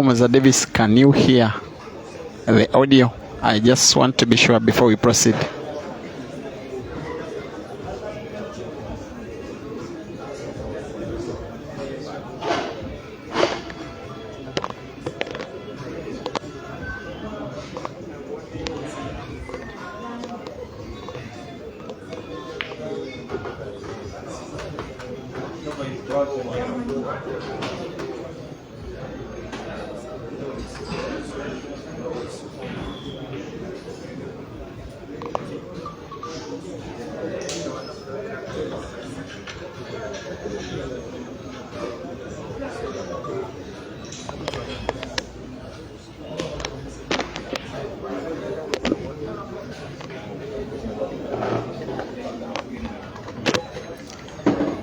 Mr. Davis, can you hear the audio? I just want to be sure before we proceed.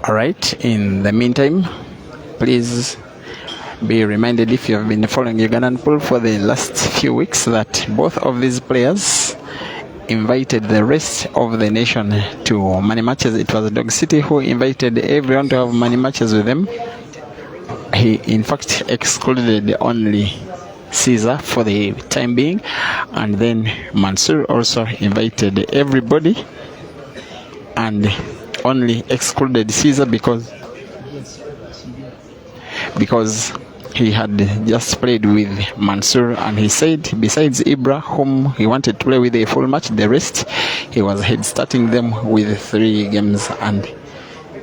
All right, in the meantime, please be reminded, if you have been following Ugandan pool for the last few weeks, that both of these players invited the rest of the nation to money matches. It was Dog City who invited everyone to have money matches with them. He in fact excluded only Caesar for the time being, and then Mansur also invited everybody and only excluded Caesar because he had just played with Mansur, and he said besides Ibra, whom he wanted to play with a full match, the rest he was head starting them with 3 games. And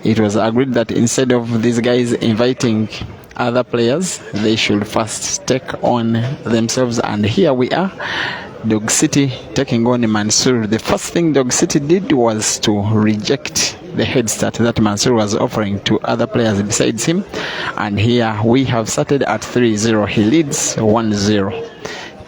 it was agreed that instead of these guys inviting other players, they should first take on themselves. And here we are, Dog City taking on Mansur. The first thing Dog City did was to reject the head start that Mansur was offering to other players besides him. And here we have started at 3-0. He leads 1-0.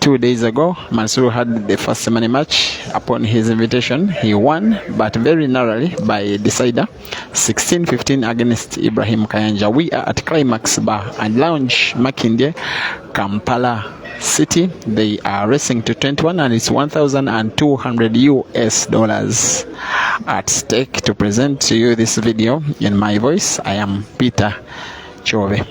2 days ago, Mansur had the first money match. Upon his invitation, he won, but very narrowly by decider, 16-15 against Ibrahim Kayanja. We are at Climax Bar and Lounge, Makindye, Kampala City. They are racing to 21, and it's $1,200 at stake. To present to you this video in my voice, I am Peter Chove.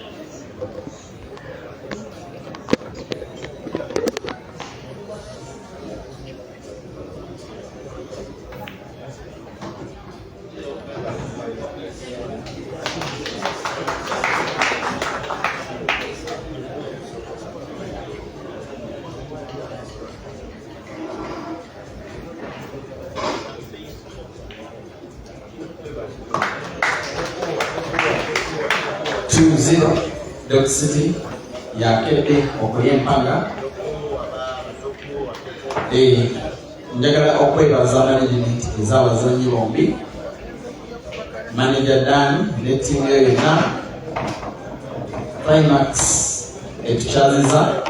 Dog City ya kete okuyempanga njagala okwebaza management ez'abazannyi bombi, manager Dan ne ttiimu ye yonna, Climax etukyaziza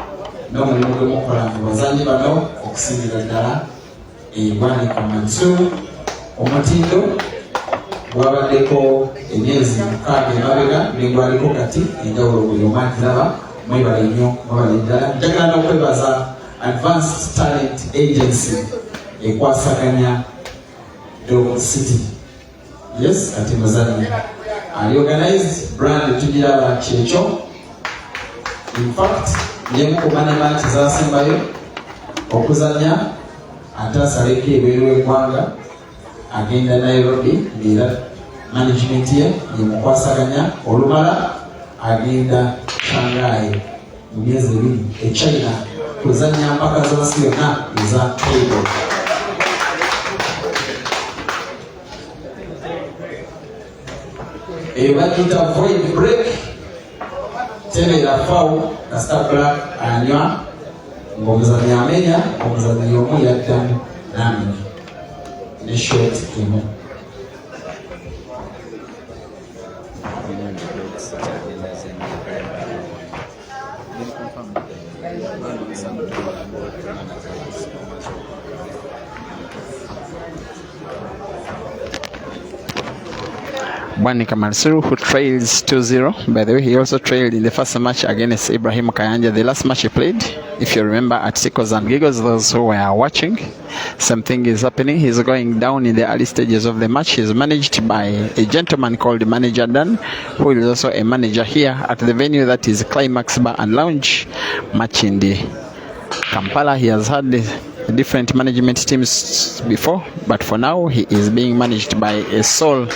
n'omulimu gwe mukola mu bazannyi bano okusingira ddala Bwanika Mansur. Omutindo gwabaddeko emyezi 6 emabega negwaliko kati enjawulo buli omu agiraba. Mwebale nnyo, mwebale ddala. Njagala n'okwebaza Advanced Talent Agency ekwasaganya Dog City. Yes, kati muzannyi ali organized brand tugiraba kyekyo. In fact, yemu ku money match zasembayo okuzannya atasaleko ebweru w'eggwanga, agenda Nairobi, era management ye yemukwasaganya. Olumala agenda Shanghai mu myezi 2 China kuzannya mpaka z'ensi yonna eza table. Bagiyita void break, tebeera fawo kasita black anywa ng'omuzannyi amenya, omuzannyi omu yaddamu n'amenya ne short emu. Bwanika Mansur, who trails 2-0. By the way, he also trailed in the first match against Ibrahim Kayanja, the last match he played. If you remember, at Tickles and Giggles, those who were watching, something is happening. He's going down in the early stages of the match. He's managed by a gentleman called Manager Dan, who is also a manager here at the venue that is Climax Bar and Lounge, match in the Kampala. He has had different management teams before, but for now he is being managed by a sole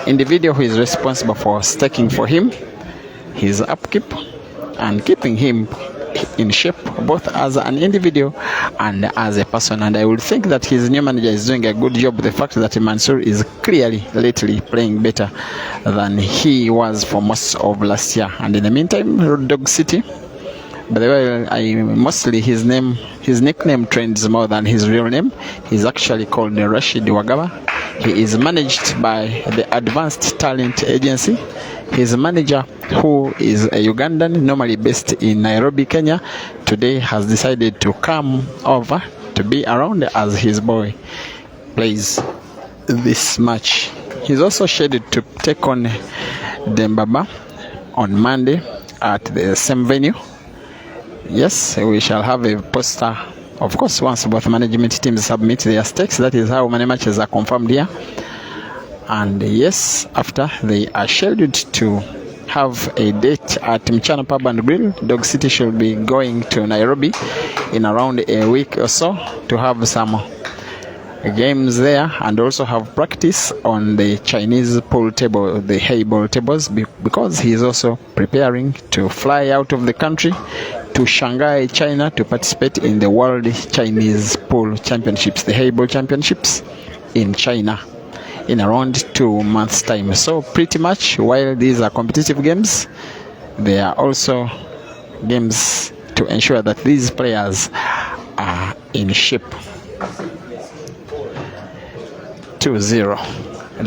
individual who is responsible for staking for him his upkeep and keeping him in shape, both as an individual and as a person. And I would think that his new manager is doing a good job. The fact that Mansour is clearly lately playing better than he was for most of last year. And in the meantime, Dog City, by the way, mostly his nickname trends more than his real name. He's actually called Rashid Wagaba. He is managed by the Advanced Talent Agency. His manager, who is a Ugandan, normally based in Nairobi, Kenya, today has decided to come over to be around as his boy plays this match. He's also scheduled to take on Dembaba on Monday at the same venue. Yes, we shall have a poster, of course, once both management teams submit their stakes. That is how many matches are confirmed here. And yes, after they are scheduled to have a date at Mchana Pub and Grill, Dog City should be going to Nairobi in around a week or so to have some games there and also have practice on the Chinese pool table, the hay ball tables, because he is also preparing to fly out of the country to Shanghai, China, to participate in the World Chinese Pool Championships, the hay ball championships in China, in around 2 months' time. So pretty much, while these are competitive games, they are also games to ensure that these players are in shape. 2-0,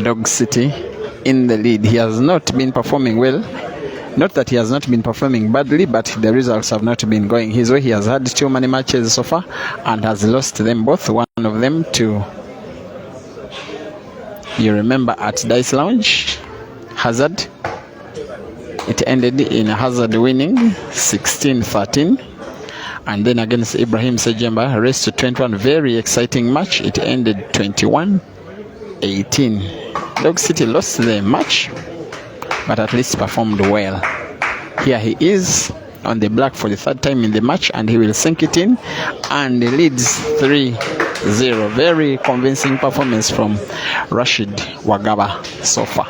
Dog City in the lead. He has not been performing well. Not that he has not been performing badly, but the results have not been going his way. He has had too many matches so far and has lost them both. One of them to, you remember, at Dice Lounge, Hazard. It ended in Hazard winning 16-13. And then against Ibrahim Sejemba, race to 21, very exciting match. It ended 21-18. Dog City lost the match, but at least performed well. Here he is on the black for the third time in the match, and he will sink it in, and he leads 3-0. Very convincing performance from Rashid Wagaba so far.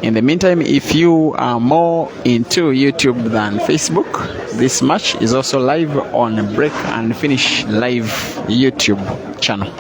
In the meantime, if you are more into YouTube than Facebook, this match is also live on Break and Finish Live YouTube channel.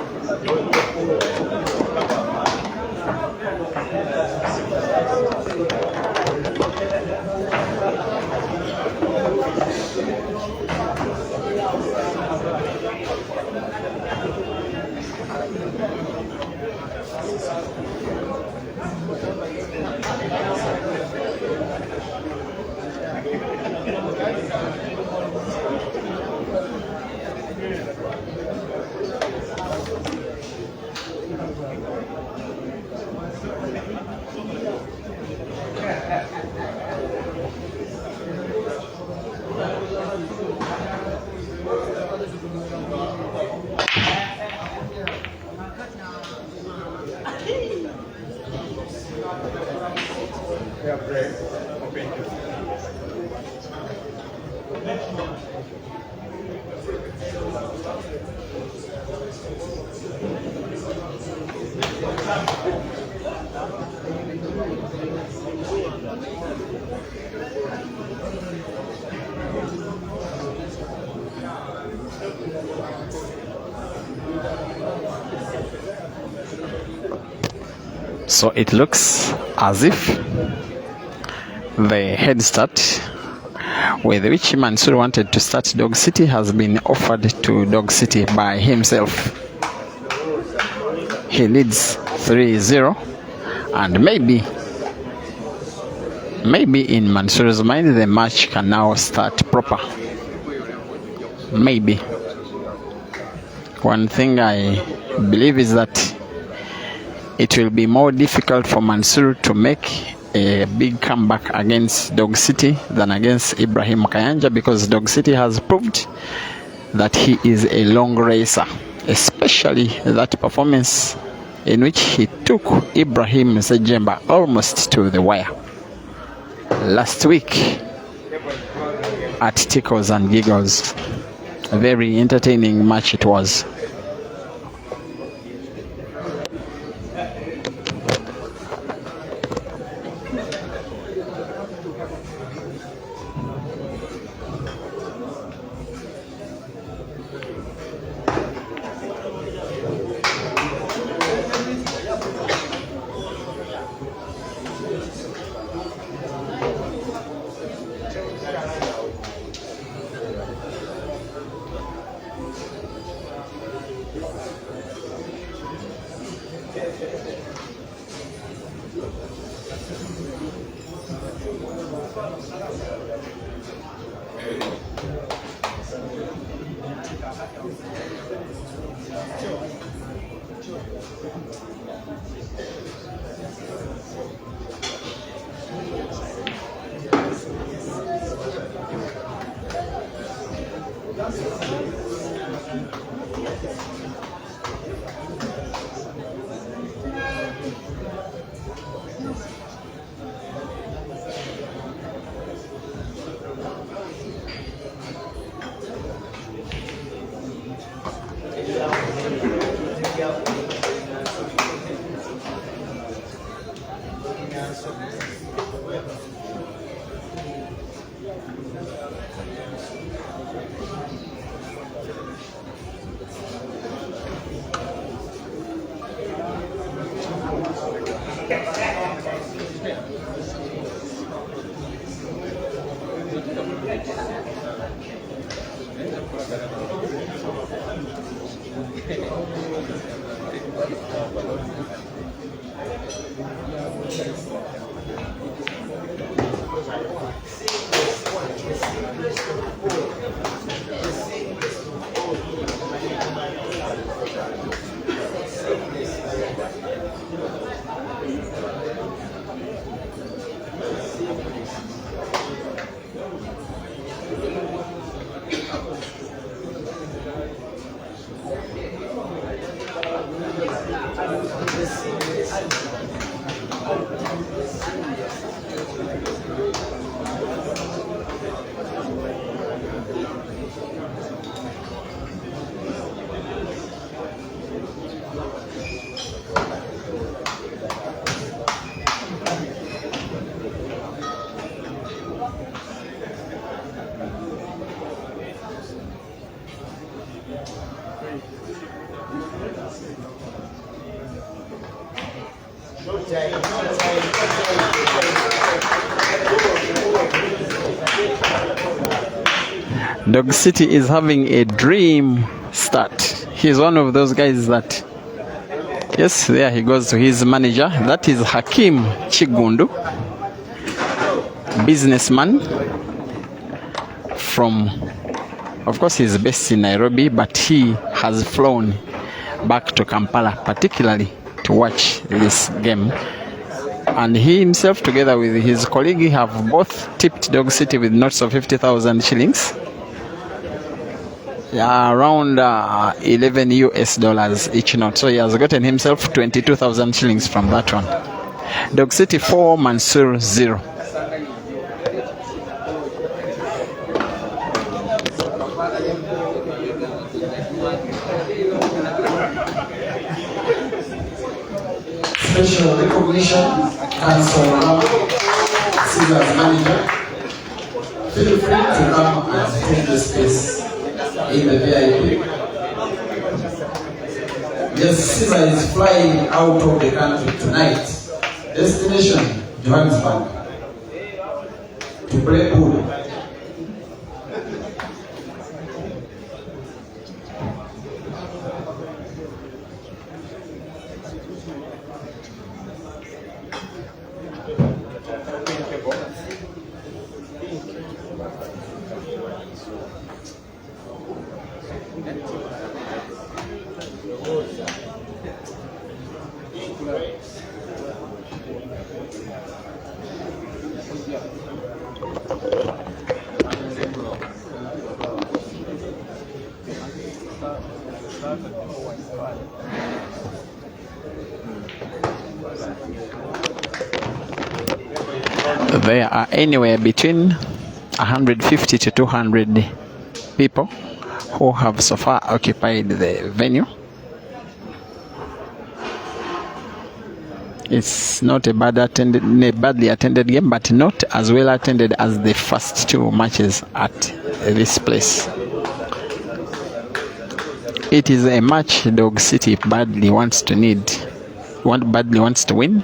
So it looks as if the head start with which Mansoor wanted to start Dog City has been offered to Dog City by himself. He leads 3-0, and maybe in Mansoor's mind the match can now start proper. Maybe. One thing I believe is that it will be more difficult for Mansur to make a big comeback against Dog City than against Ibrahim Kayanja, because Dog City has proved that he is a long racer, especially that performance in which he took Ibrahim Sejemba almost to the wire last week at Tickles and Giggles. A very entertaining match it was. Dog City is having a dream start. He's one of those guys that, yes, there he goes to his manager. That is Hakim Chigundu, businessman from, of course, he's based in Nairobi, but he has flown back to Kampala, particularly to watch this game. And he himself, together with his colleague, have both tipped Dog City with notes of 50,000 shillings. Around 11 US dollars each note. So he has gotten himself 22,000 shillings from that one. Dog City 4, Mansur 0. Special recognition comes from Caesar's manager. Feel free to come and take the space in the VIP. Yes, Caesar is flying out of the country tonight. Destination, Johannesburg. To play pool. There are anywhere between 150 to 200 people who have so far occupied the venue. It's not a badly attended game, but not as well attended as the first two matches at this place. It is a match Dog City badly wants to win.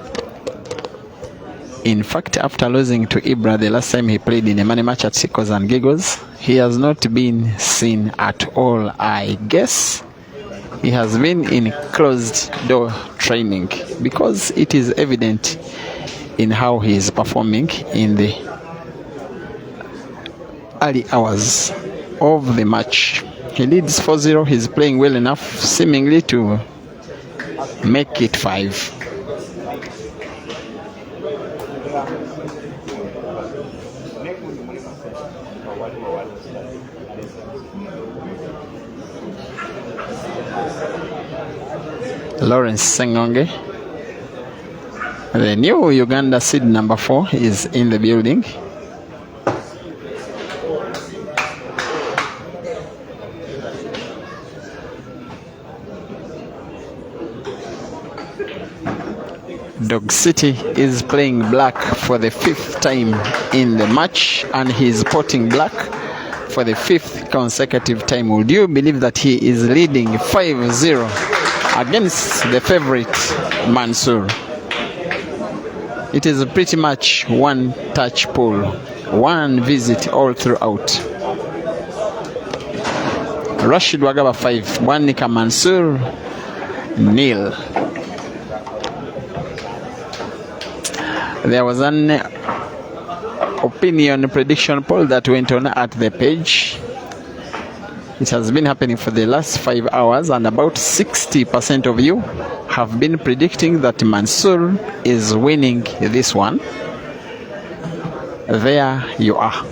In fact, after losing to Ibra the last time he played in a money match at Sickles and Giggles, he has not been seen at all. I guess he has been in closed door training, because it is evident in how he is performing in the early hours of the match. He leads 4-0. He's playing well enough seemingly to make it 5. Lawrence Sengonge, the new Uganda seed number 4, is in the building. Dog City is playing black for the 5th time in the match, and he is potting black for the 5th consecutive time. Would you believe that he is leading 5-0 against the favorite Mansur? It is pretty much one touch pull, one visit all throughout. Rashid Wagaba 5, Bwanika Mansur 0. There was an opinion prediction poll that went on at the page. It has been happening for the last 5 hours, and about 60% of you have been predicting that Mansur is winning this one. There you are.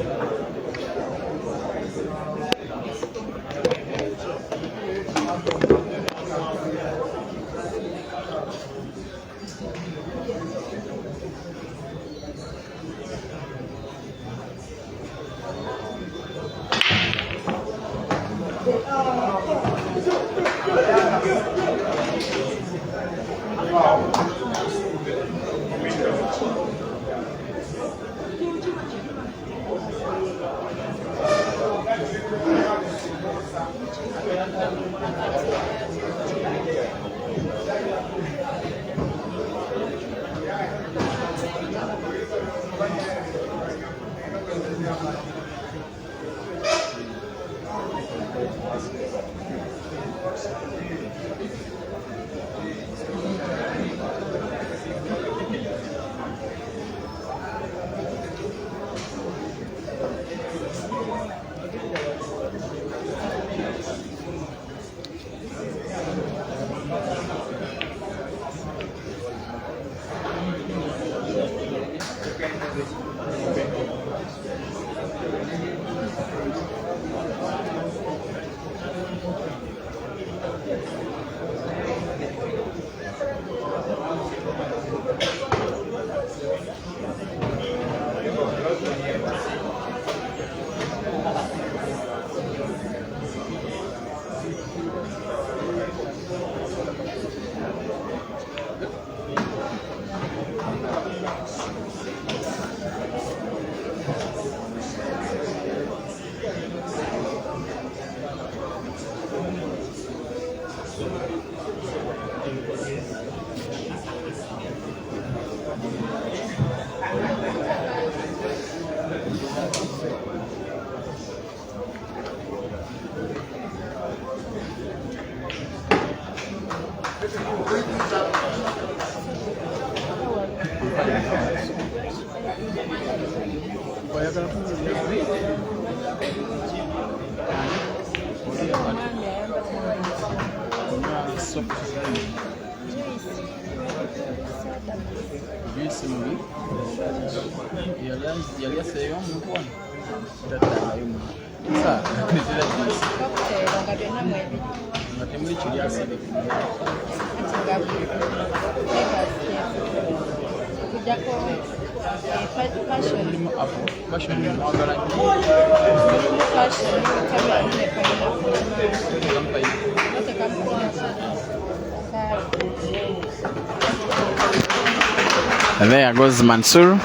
There goes Mansur,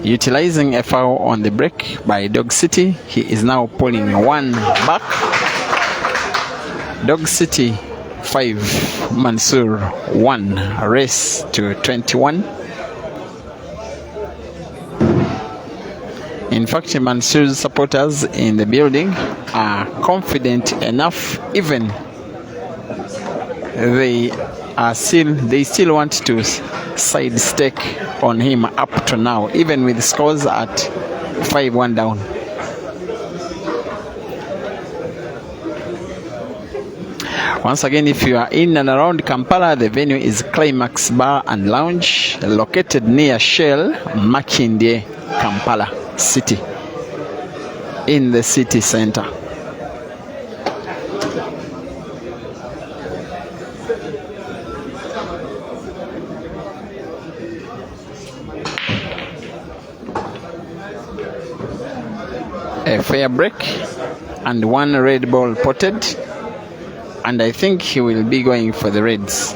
utilizing a foul on the break by Dog City. He is now pulling one back. Dog City 5, Mansur 1, race to 21. In fact, Mansur's supporters in the building are confident enough, even they still want to side stake on him up to now, even with scores at 5-1 down. Once again, if you are in and around Kampala, the venue is Climax Bar and Lounge, located near Shell, Makindye, Kampala City, in the city center. A fair break and one red ball potted, and I think he will be going for the Reds.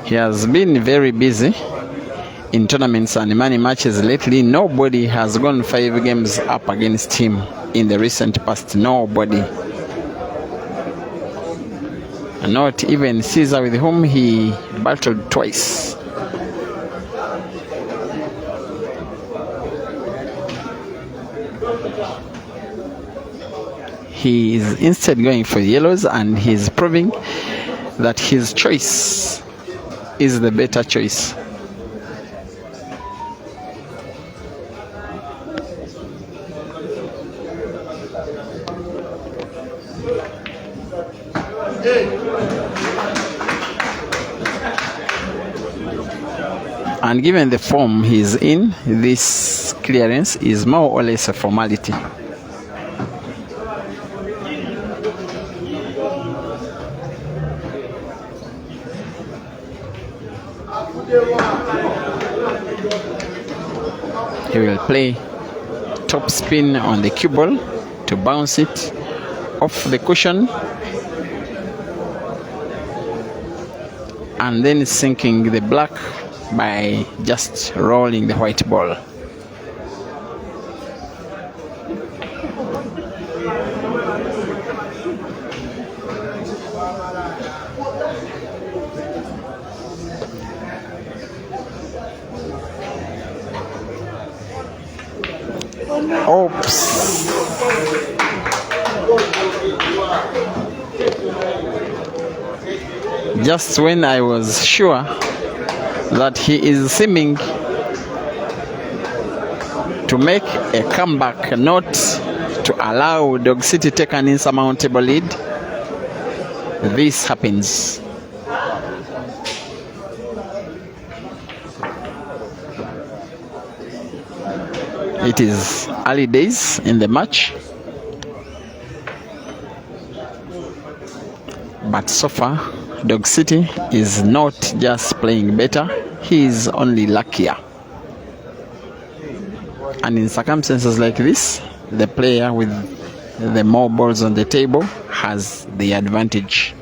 He has been very busy in tournaments and money matches lately. Nobody has gone 5 games up against him in the recent past. Nobody. Not even Caesar, with whom he battled twice. He is instead going for yellows, and he's proving that his choice is the better choice. And given the form he's in, this clearance is more or less a formality. He will play top spin on the cue ball to bounce it off the cushion, and then sinking the black by just rolling the white ball. Oops. Just when I was sure that he is seeming to make a comeback, not to allow Dog City take an insurmountable lead, this happens. It is early days in the match, but so far Dog City is not just playing better, he is only luckier. And in circumstances like this, the player with the more balls on the table has the advantage.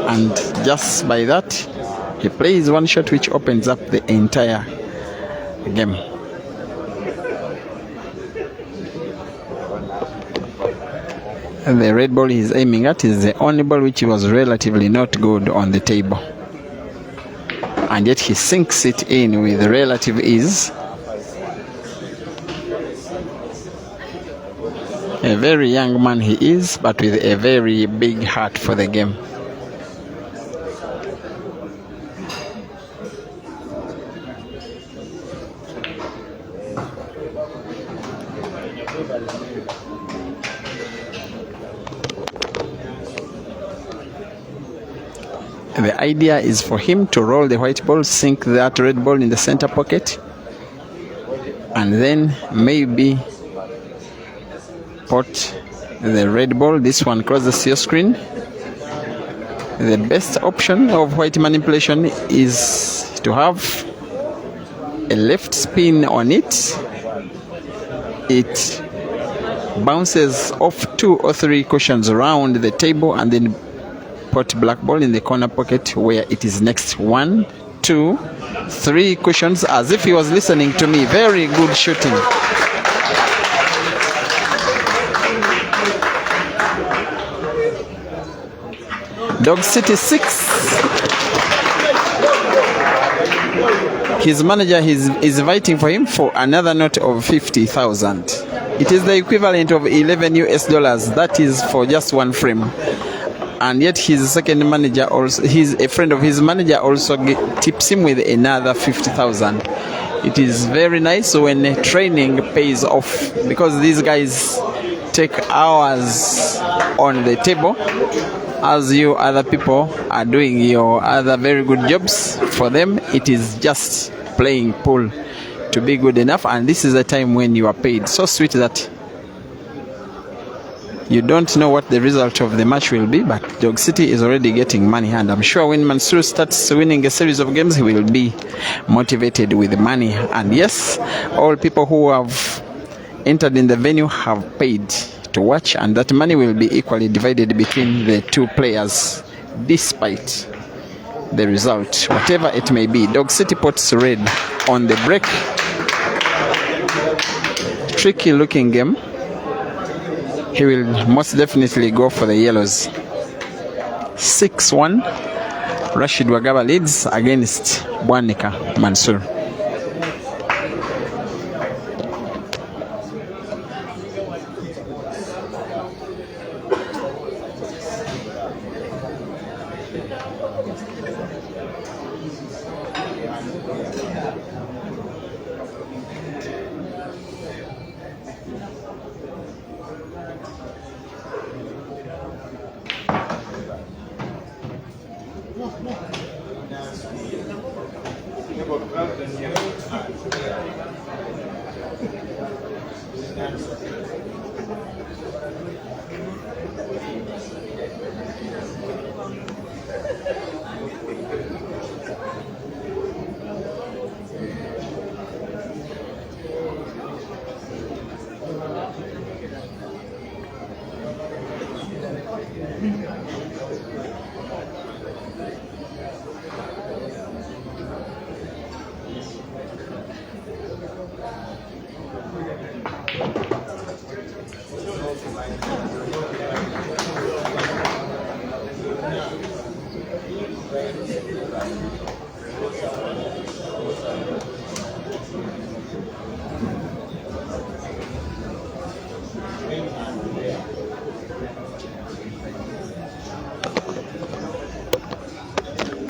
And just by that, he plays one shot which opens up the entire game. And the red ball he's aiming at is the only ball which was relatively not good on the table. And yet he sinks it in with relative ease. A very young man he is, but with a very big heart for the game. The idea is for him to roll the white ball, sink that red ball in the center pocket, and then maybe put the red ball. This one crosses your screen. The best option of white manipulation is to have a left spin on it. It bounces off 2 or 3 cushions around the table and then put black ball in the corner pocket where it is next. 1, 2, 3 cushions, as if he was listening to me. Very good shooting. Dog City 6. His manager is fighting for him for another note of 50,000. It is the equivalent of $11. That is for just one frame. And yet his second manager also, he's a friend of his manager, also tips him with another 50,000. It is very nice when training pays off, because these guys take hours on the table, as you other people are doing your other very good jobs. For them, it is just playing pool to be good enough, and this is a time when you are paid. So sweet that you don't know what the result of the match will be, but Dog City is already getting money, and I'm sure when Mansur starts winning a series of games, he will be motivated with money. And yes, all people who have entered in the venue have paid to watch, and that money will be equally divided between the 2 players, despite the result, whatever it may be. Dog City puts red on the break. Tricky looking game. He will most definitely go for the yellows. 6-1. Rashid Wagaba leads against Bwanika Mansur.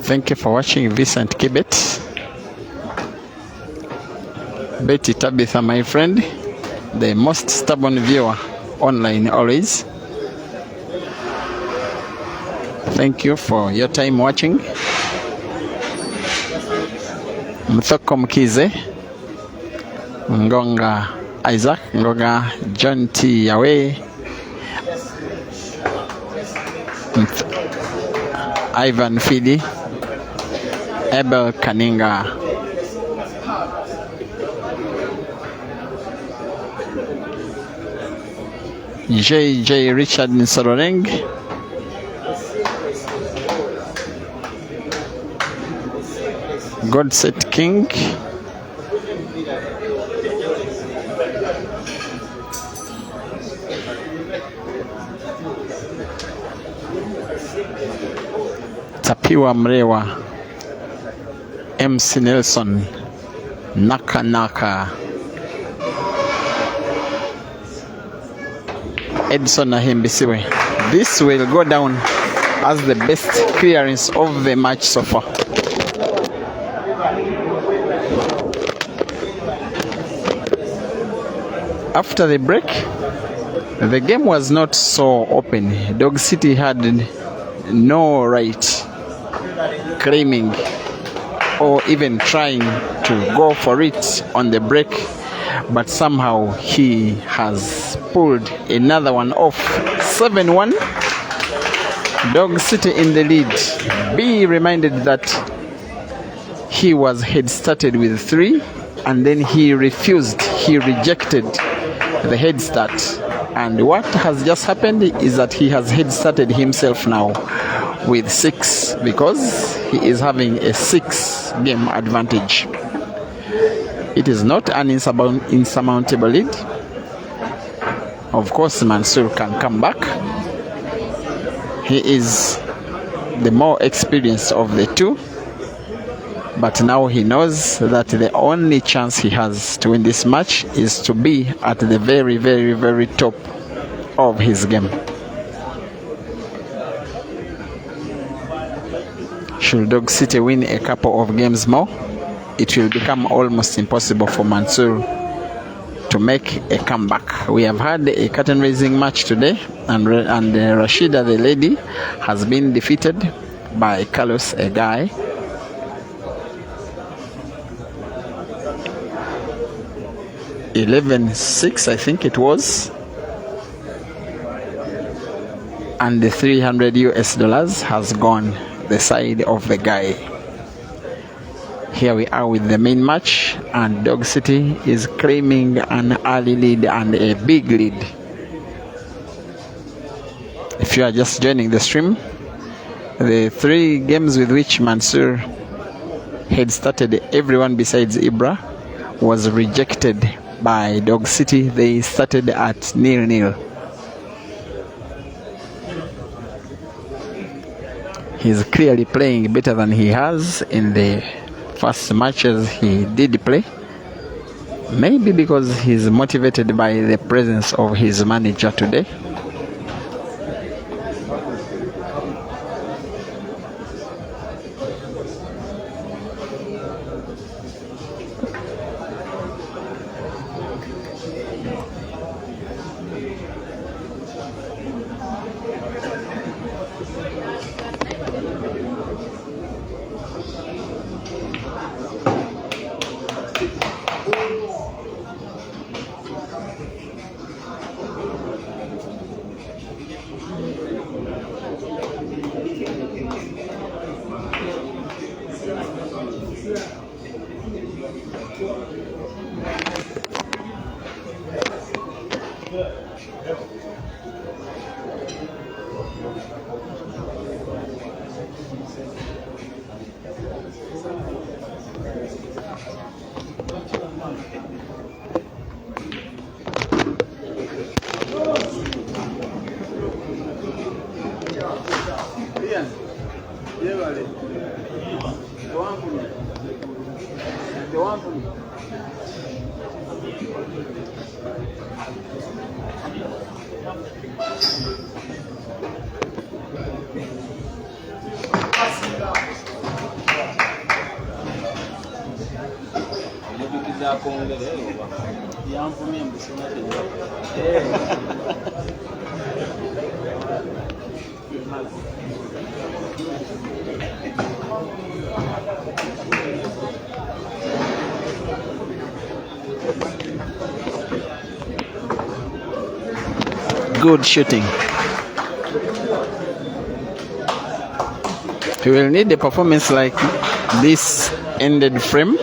Thank you for watching Vincent Kibet. Betty Tabitha, my friend, the most stubborn viewer online always. Thank you for your time watching. Mthoko Mkize, Ngonga Isaac, Ngonga John T. Yahweh, Ivan Fidi, Abel Kaninga, J. Richard Nsororeng, Godset King, Tapiwa Mrewa, MC Nelson, Naka, Edson Ahimbisiwe. This will go down as the best clearance of the match so far. After the break, the game was not so open. Dog City had no right claiming or even trying to go for it on the break, but somehow he has pulled another one off. 7-1. Dog City in the lead. Be reminded that he was head started with 3 and then he rejected the head start. And what has just happened is that he has head started himself now with 6 because he is having a 6-game advantage. It is not an insurmountable lead. Of course, Mansur can come back. He is the more experienced of the two, but now he knows that the only chance he has to win this match is to be at the very, very, very top of his game. Should Dog City win a couple of games more, it will become almost impossible for Mansur to make a comeback. We have had a curtain raising match today, and Rashida the lady has been defeated by Carlos, a guy. $11-6, I think it was, and the $300 has gone the side of the guy. Here we are with the main match, and Dog City is claiming an early lead and a big lead. If you are just joining the stream, the 3 games with which Mansur had started everyone besides Ibra was rejected by Dog City. They started at 0-0. He's clearly playing better than he has in the first matches he did play. Maybe because he's motivated by the presence of his manager today. Good shooting. He will need a performance like this ended frame,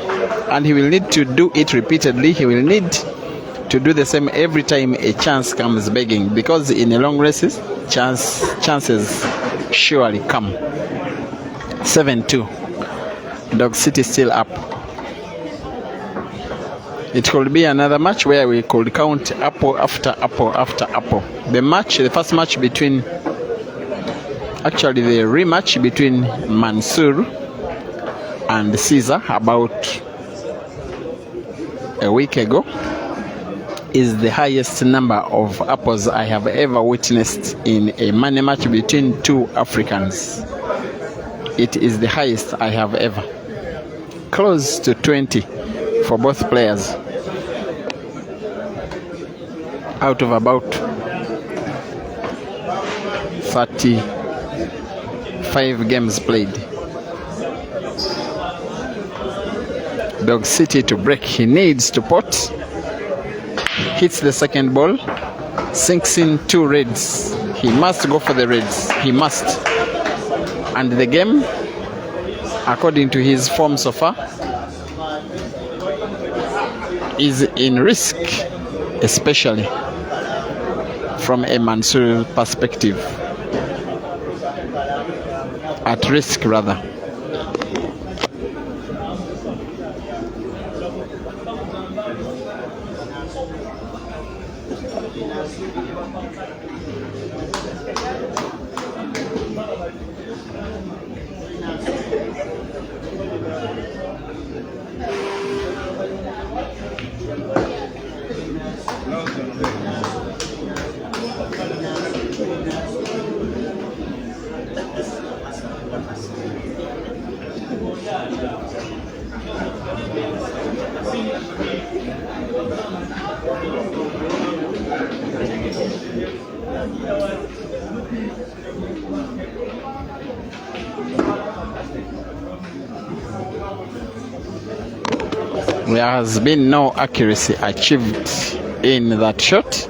and he will need to do it repeatedly. He will need to do the same every time a chance comes begging, because in a long races, chances surely come. 7-2. Dog City still up. It could be another match where we could count apple after apple after apple. The first match between, actually the rematch between Mansur and Caesar about a week ago is the highest number of apples I have ever witnessed in a money match between two Africans. It is the highest I have ever. Close to 20 for both players out of about 35 games played. Dog City to break. He needs to pot. Hits the second ball. Sinks in 2 reds. He must go for the reds. He must. And the game, according to his form so far, is in risk, especially from a Mansur perspective. At risk, rather. There has been no accuracy achieved in that shot,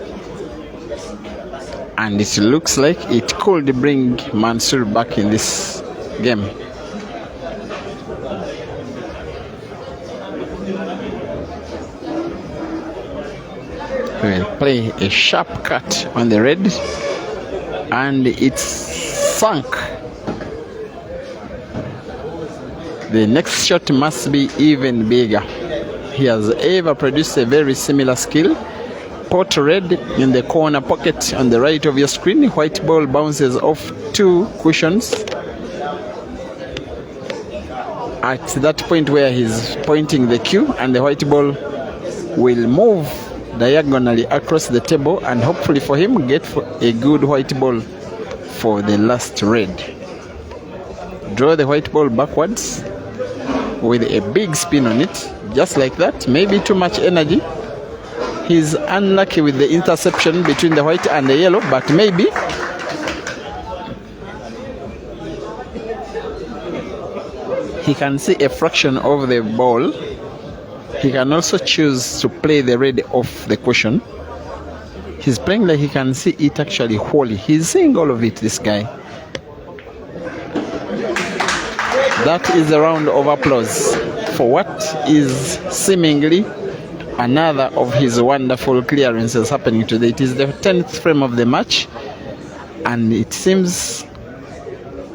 and it looks like it could bring Mansur back in this game. We'll play a sharp cut on the red, and it's sunk. The next shot must be even bigger. He has ever produced a very similar skill. Pot red in the corner pocket on the right of your screen. White ball bounces off 2 cushions. At that point where he's pointing the cue, and the white ball will move diagonally across the table, and hopefully for him get a good white ball for the last red. Draw the white ball backwards with a big spin on it, just like that. Maybe too much energy. He's unlucky with the interception between the white and the yellow, but maybe he can see a fraction of the ball. He can also choose to play the red off the cushion. He's playing like he can see it actually wholly. He's seeing all of it, this guy. That is a round of applause for what is seemingly another of his wonderful clearances happening today. It is the 10th frame of the match, and it seems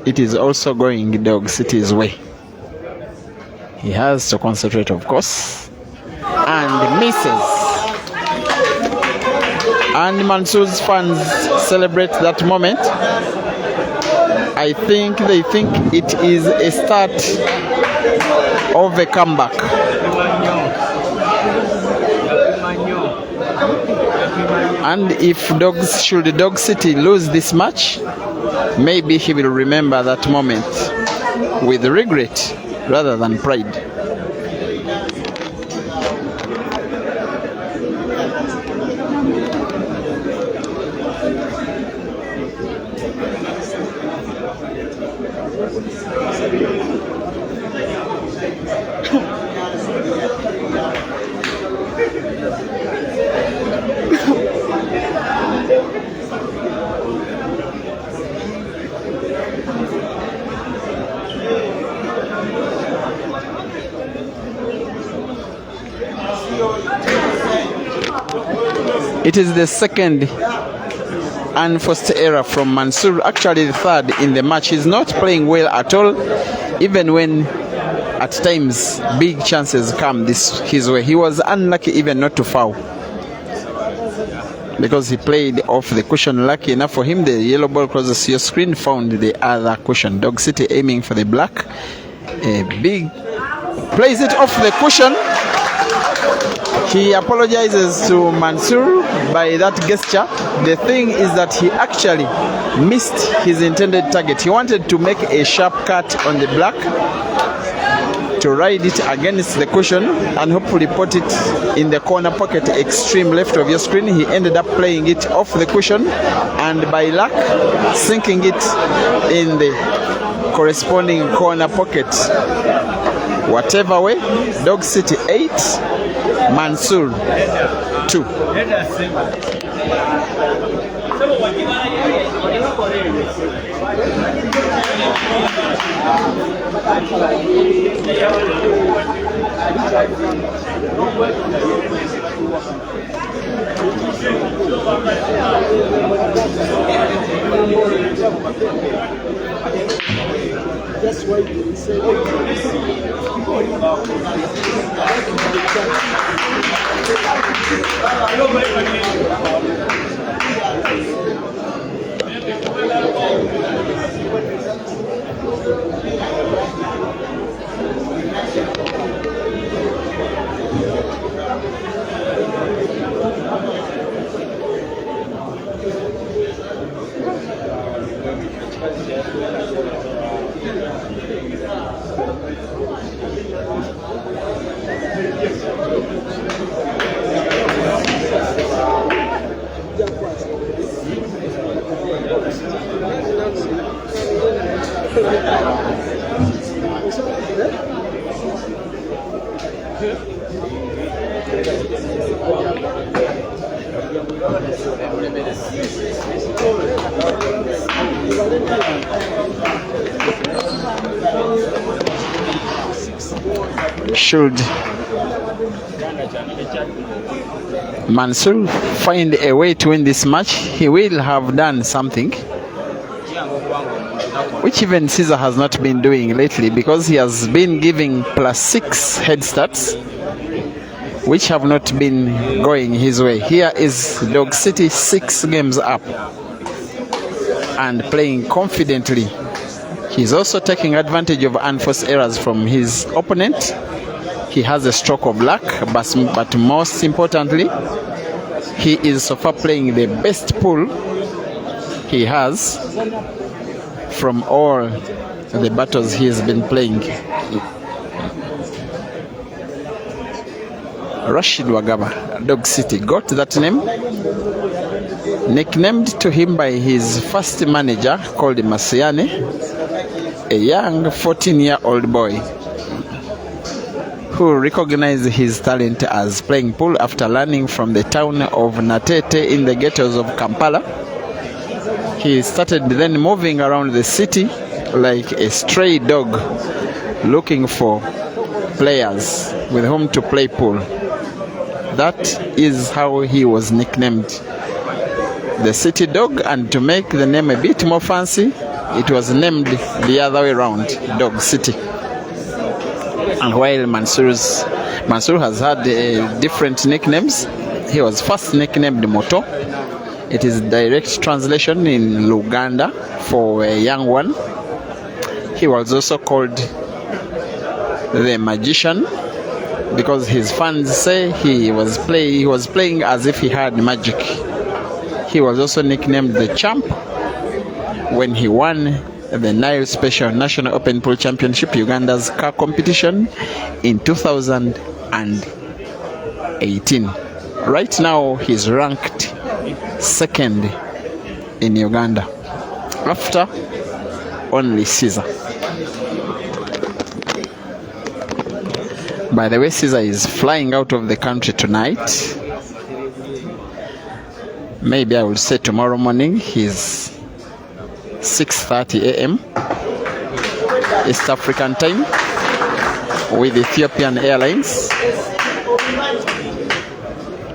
it is also going Dog City's way. He has to concentrate, of course, and misses. And Mansur's fans celebrate that moment. I think they think it is a start of a comeback. And if should Dog City lose this match, maybe he will remember that moment with regret rather than pride. It is the second unforced error from Mansur, actually the third in the match. He's not playing well at all, even when at times big chances come his way. He was unlucky even not to foul, because he played off the cushion. Lucky enough for him, the yellow ball crosses your screen, found the other cushion. Dog City aiming for the black. A big plays it off the cushion. He apologizes to Mansur by that gesture. The thing is that he actually missed his intended target. He wanted to make a sharp cut on the black to ride it against the cushion and hopefully put it in the corner pocket, extreme left of your screen. He ended up playing it off the cushion and by luck sinking it in the corresponding corner pocket. Whatever way, Dog City 8, Mansur 2. That's why you say Should Mansoor find a way to win this match, he will have done something which even Caesar has not been doing lately, because he has been giving +6 head starts which have not been going his way. Here is Dog City 6 games up and playing confidently. He's also taking advantage of unforced errors from his opponent. He has a stroke of luck, but most importantly, he is so far playing the best pool he has from all the battles he has been playing. Rashid Wagaba, Dog City, got that name nicknamed to him by his first manager called Masiane, a young 14-year-old boy who recognized his talent as playing pool after learning from the town of Natete in the ghettos of Kampala. He started then moving around the city like a stray dog, looking for players with whom to play pool. That is how he was nicknamed the City Dog, and to make the name a bit more fancy, it was named the other way around, Dog City. And while Mansur has had different nicknames, he was first nicknamed Moto. It is direct translation in Luganda for a young one. He was also called the Magician, because his fans say he was playing as if he had magic. He was also nicknamed the Champ when he won the Nile Special National Open Pool Championship, Uganda's car competition, in 2018. Right now he's ranked second in Uganda after only Caesar. By the way, Caesar is flying out of the country tonight. Maybe I will say tomorrow morning. He's 6:30 a.m. East African time with Ethiopian Airlines.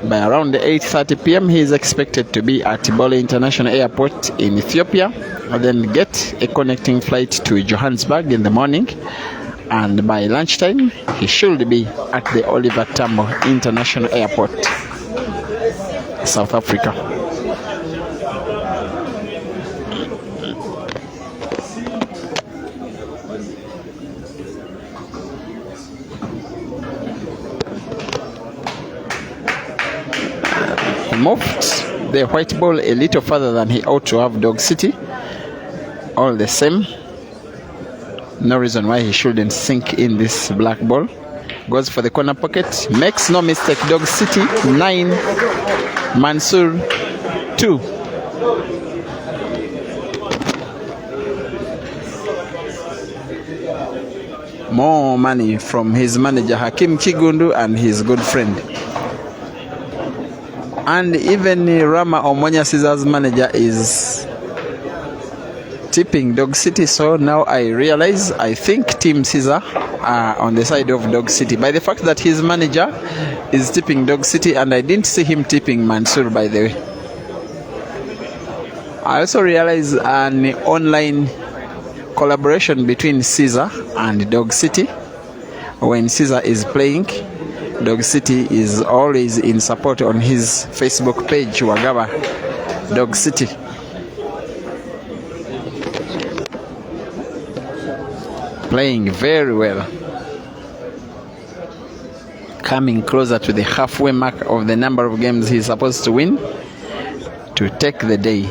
By around 8:30 p.m. he is expected to be at Bole International Airport in Ethiopia, and then get a connecting flight to Johannesburg in the morning, and by lunchtime he should be at the Oliver Tambo International Airport, South Africa. He moved the white ball a little further than he ought to have, Dog City. All the same, no reason why he shouldn't sink in this black ball. Goes for the corner pocket, makes no mistake. Dog City 9, Mansur 2. more money from his manager Hakim Chigundu and his good friend. And even Rama Omonya Caesar's manager is tipping Dog City. So now I realize I think Team Caesar are on the side of Dog City by the fact that his manager is tipping Dog City, and I didn't see him tipping Mansour, by the way. I also realize an online collaboration between Caesar and Dog City. When Caesar is playing, Dog City is always in support on his Facebook page, Wagaba Dog City. Playing very well. Coming closer to the halfway mark of the number of games he's supposed to win to take the day.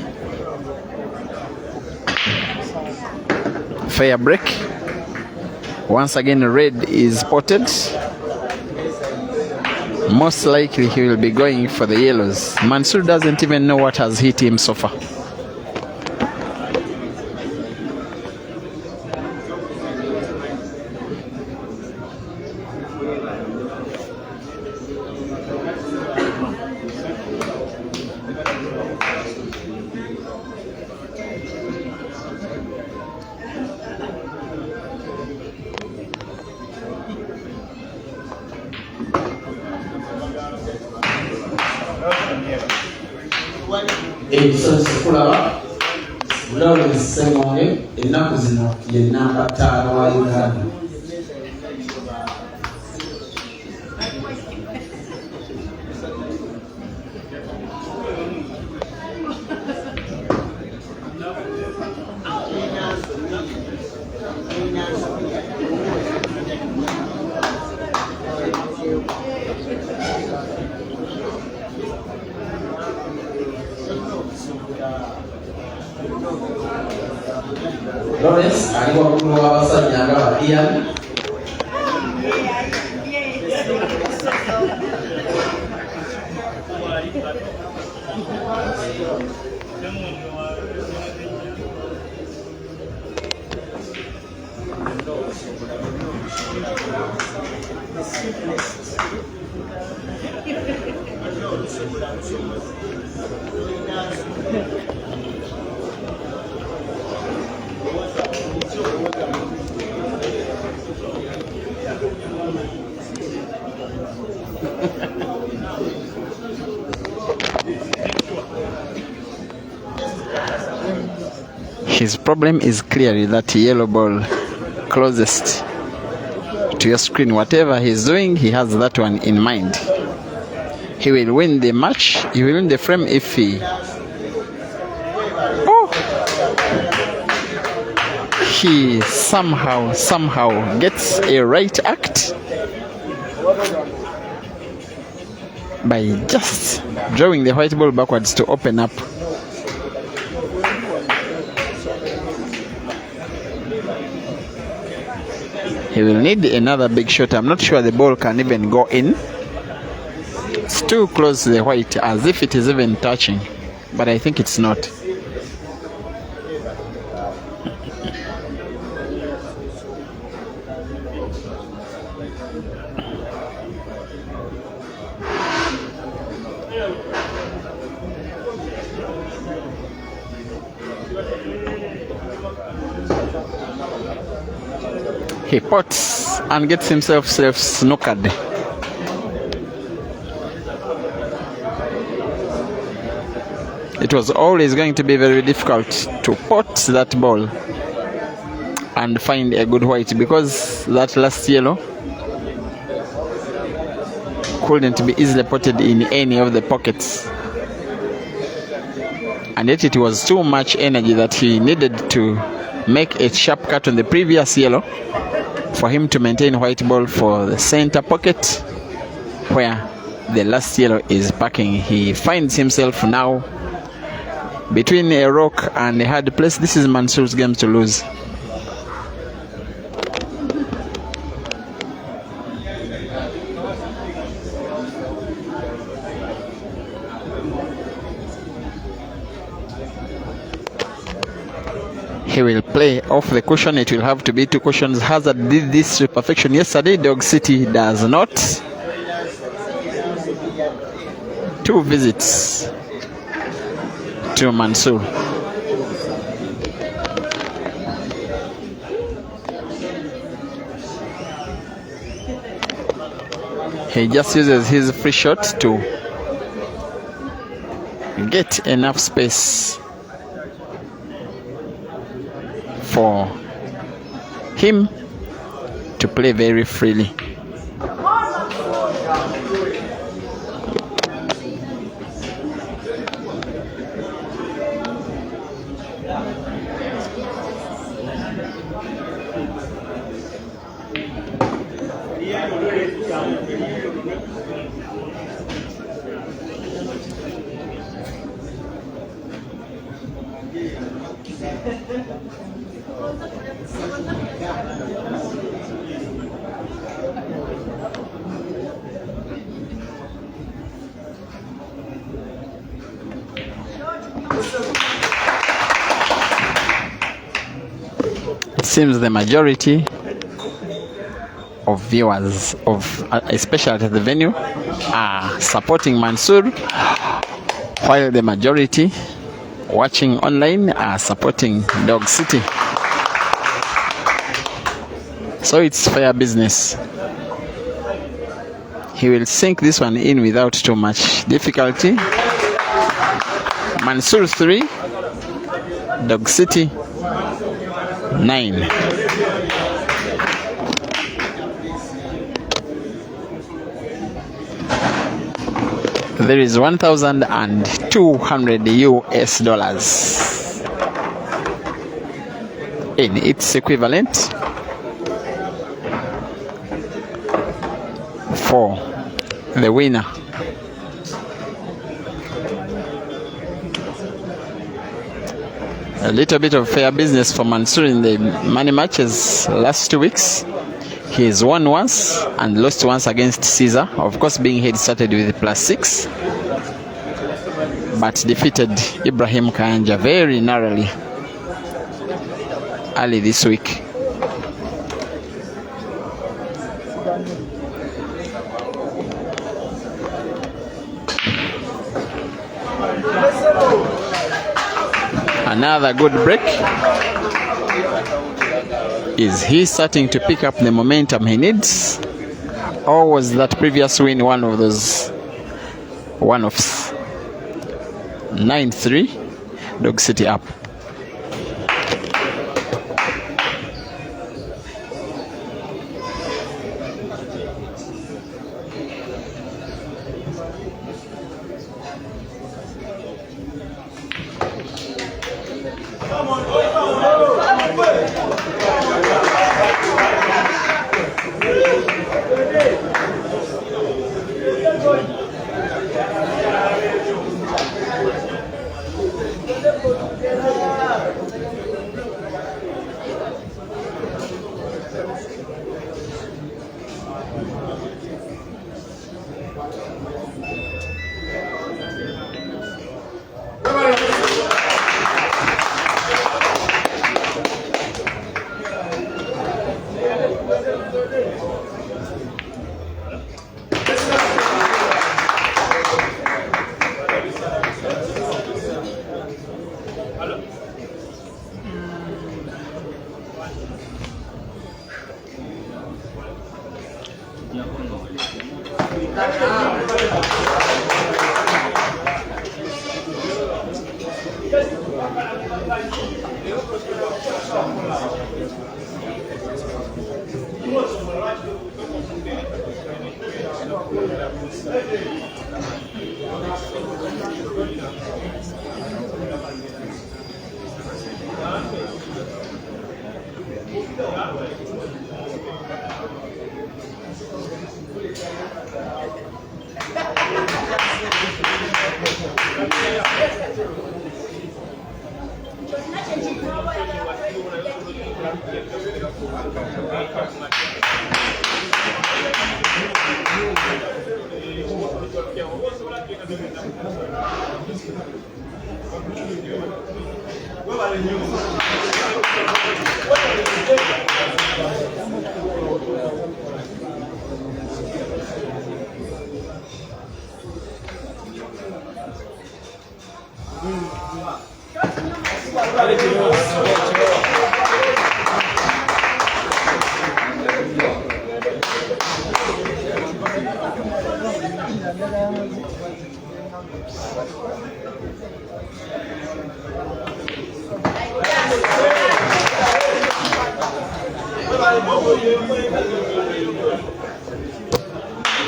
Fair break. Once again, red is spotted. Most likely he will be going for the yellows. Mansoor doesn't even know what has hit him so far. Ebisozi kulaba Lawrence Semonge ennaku zino ye namba 5 wa Uganda. Lawrence ali waggulu w'abasajja nga Ian. His problem is clearly that yellow ball closest to your screen. Whatever he's doing, he has that one in mind. He will win the match, he will win the frame if he... Oh! He somehow gets a right act by just drawing the white ball backwards to open up. He will need another big shot. I'm not sure the ball can even go in. It's too close to the white, as if it is even touching, but I think it's not. He pots and gets himself snookered. It was always going to be very difficult to pot that ball and find a good white, because that last yellow couldn't be easily potted in any of the pockets. And yet it was too much energy that he needed to make a sharp cut on the previous yellow for him to maintain white ball for the center pocket where the last yellow is parking. He finds himself now between a rock and a hard place. This is Mansoor's game to lose. He will play off the cushion. It will have to be 2 cushions. Hazard did this to perfection yesterday. Dog City does not. 2 visits to Mansoor. He just uses his free shot to get enough space for him to play very freely. It seems the majority of viewers especially at the venue are supporting Mansoor, while the majority watching online are supporting Dog City. So it's fair business. He will sink this one in without too much difficulty. Mansoor 3, Dog City 9. There is 1,200 US dollars in its equivalent for the winner. A little bit of fair business for Mansoor in the money matches last 2 weeks. He has won once and lost once against Caesar, of course being head started with +6, but defeated Ibrahim Kayanja very narrowly early this week. Another good break. Is he starting to pick up the momentum he needs? Or was that previous win one of those one-offs? 9-3, Dog City up.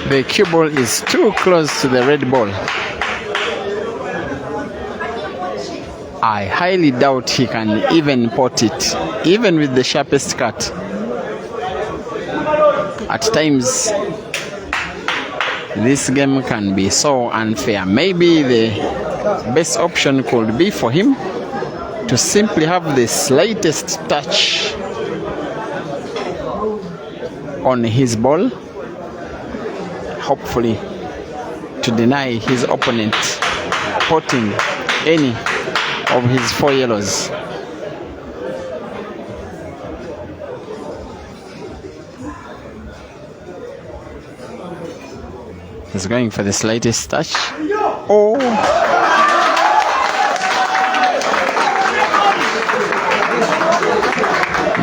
The cue ball is too close to the red ball. I highly doubt he can even pot it, even with the sharpest cut. At times, this game can be so unfair. Maybe the best option could be for him to simply have the slightest touch on his ball, hopefully to deny his opponent potting any of his 4 yellows. He's going for the slightest touch. Oh!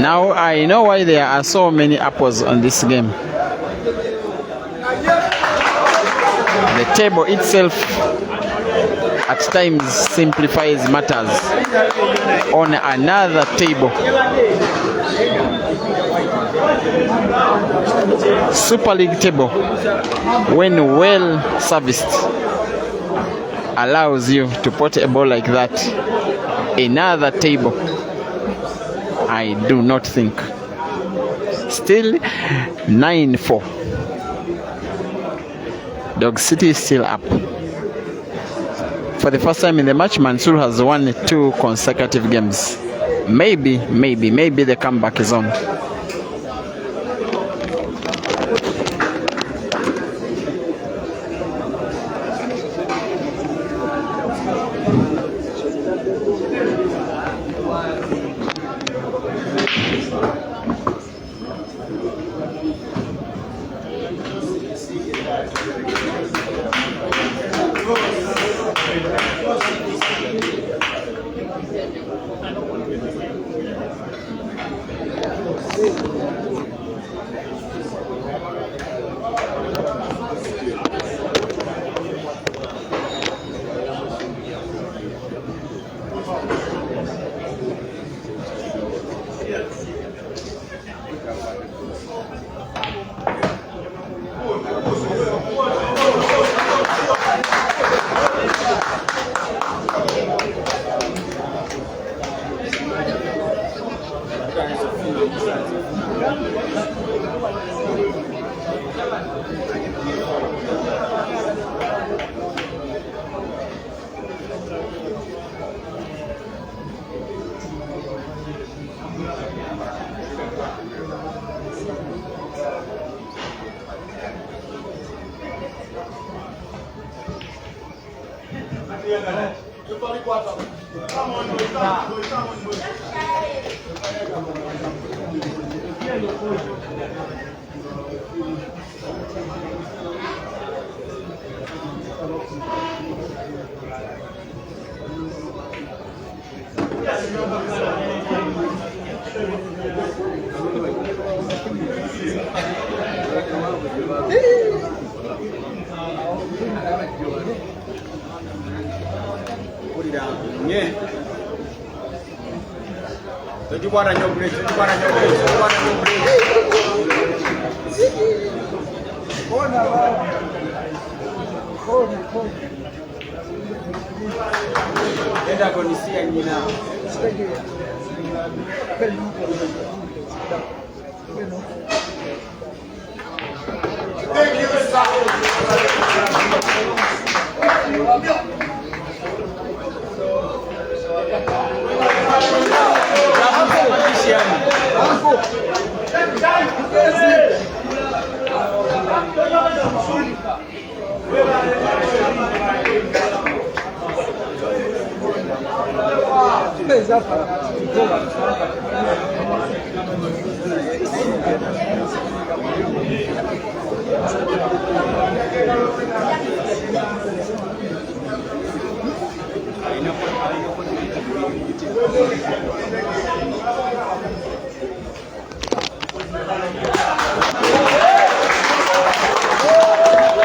Now I know why there are so many apples on this game. The table itself at times simplifies matters. On another table, Super League table, when well serviced, allows you to pot a ball like that. Another table, I do not think. Still 9-4. Dog City is still up. For the first time in the match, Mansur has won 2 consecutive games. Maybe the comeback is on.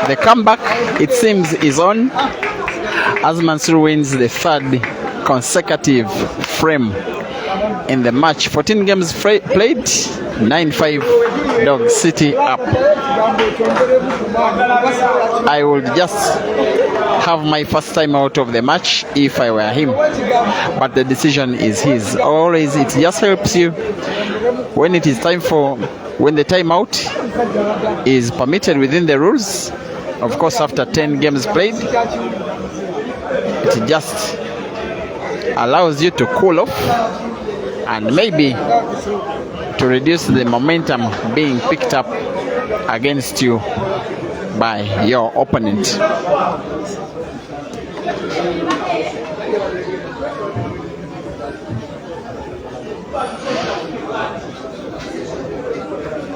The comeback, it seems, is on as Mansur wins the 3rd consecutive frame in the match. 14 games played, 9-5, Dog City up. I would just have my first time out of the match if I were him, but the decision is his. Always, it just helps you when it is time for, when the timeout is permitted within the rules. Of course, after 10 games played, it just allows you to cool off and maybe to reduce the momentum being picked up against you by your opponent.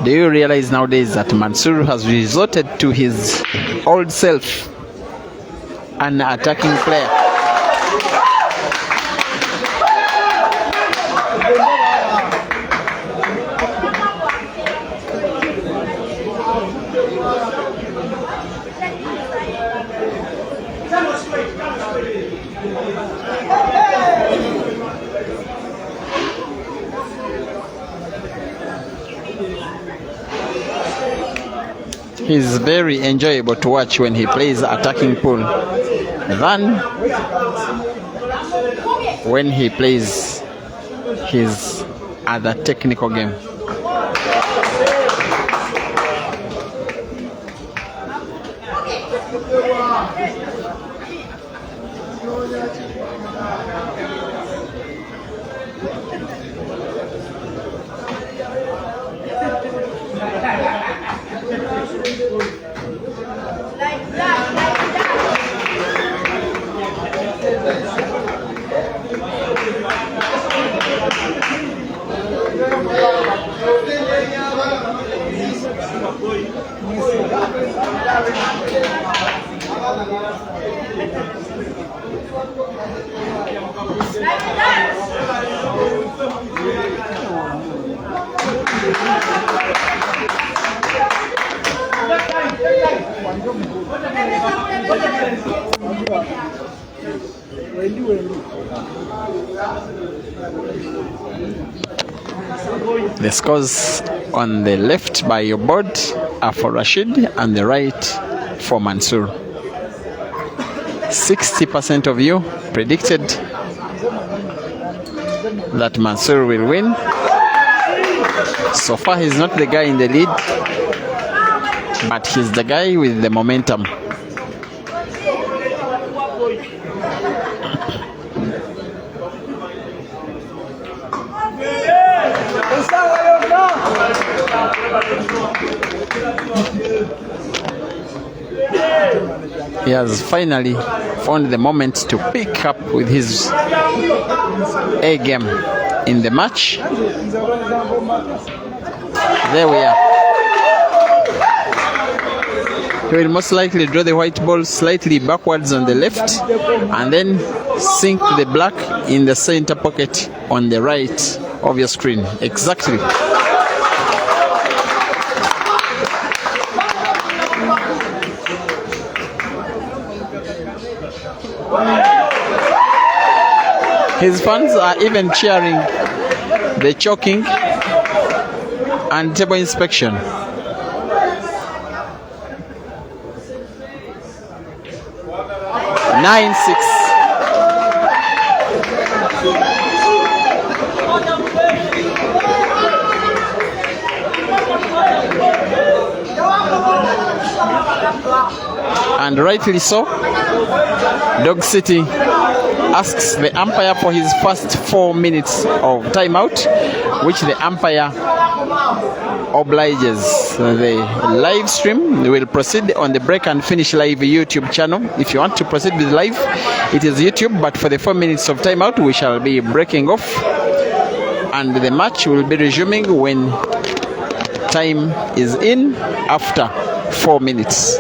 Do you realize nowadays that Mansur has resorted to his old self, an attacking player? He's very enjoyable to watch when he plays attacking pool than when he plays his other technical game. The scores on the left by your board are for Rashid and the right for Mansur. 60% of you predicted that Mansur will win. So far he's not the guy in the lead, but he's the guy with the momentum. He has finally found the moment to pick up with his A game in the match. There we are. He will most likely draw the white ball slightly backwards on the left and then sink the black in the center pocket on the right of your screen. Exactly. His fans are even cheering the choking and table inspection. Nine, 6. And rightly so, Dog City asks the umpire for his first 4 minutes of timeout, which the umpire obliges. The live stream will proceed on the Break and Finish Live YouTube channel. If you want to proceed with live, it is YouTube, but for the 4 minutes of timeout, we shall be breaking off, and the match will be resuming when time is in after 4 minutes.